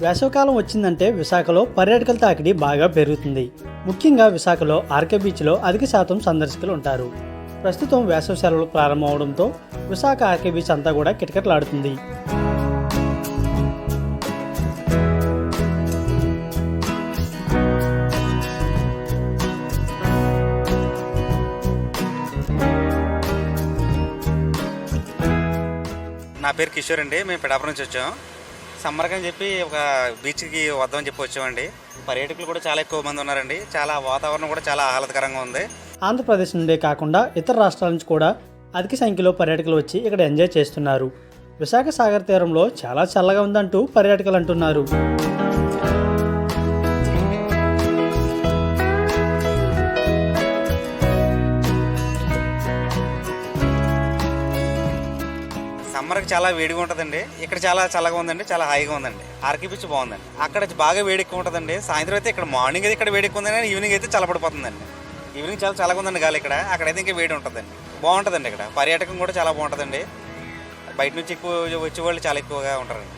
వేసవికాలం వచ్చిందంటే విశాఖలో పర్యాటకుల తాకిడి బాగా పెరుగుతుంది. ముఖ్యంగా విశాఖలో ఆర్కే బీచ్లో అధిక శాతం సందర్శకులు ఉంటారు. ప్రస్తుతం వేసవి సెలవులు ప్రారంభం అవడంతో విశాఖ ఆర్కే బీచ్ అంతా కూడా కిటకిటలాడుతుంది. నా పేరు కిషోర్ అండి. మేము పిఠాపురం నుంచి వచ్చాం. సమ్మర్కి అని చెప్పి ఒక బీచ్కి వద్దామని చెప్పి వచ్చామండి. పర్యాటకులు కూడా చాలా ఎక్కువ మంది ఉన్నారండి. చాలా వాతావరణం కూడా చాలా ఆహ్లాదకరంగా ఉంది. ఆంధ్రప్రదేశ్ నుండే కాకుండా ఇతర రాష్ట్రాల నుంచి కూడా అధిక సంఖ్యలో పర్యాటకులు వచ్చి ఇక్కడ ఎంజాయ్ చేస్తున్నారు. విశాఖ సాగర్ తీరంలో చాలా చల్లగా ఉందంటూ పర్యాటకులు అంటున్నారు. సమ్మర్కి చాలా వేడిగా ఉంటుందండి. ఇక్కడ చాలా చల్లగా ఉందండి, చాలా హాయిగా ఉందండి. ఆర్కే బీచ్ బాగుందండి. అక్కడ బాగా వేడి ఎక్కువ ఉంటుందండి. సాయంత్రం అయితే ఇక్కడ మార్నింగ్ అయితే ఇక్కడ వేడి ఎక్కువ ఉందండి, ఈవినింగ్ అయితే చల్లబడిపోతుందండి. ఈవినింగ్ చాలా చల్లగా ఉందండి గాలి. ఇక్కడ అక్కడైతే ఇంకా వేడి ఉంటుందండి. బాగుంటుందండి. ఇక్కడ పర్యాటకం కూడా చాలా బాగుంటుందండి. బయట నుంచి ఎక్కువ వచ్చే వాళ్ళు చాలా ఎక్కువగా ఉంటారండి.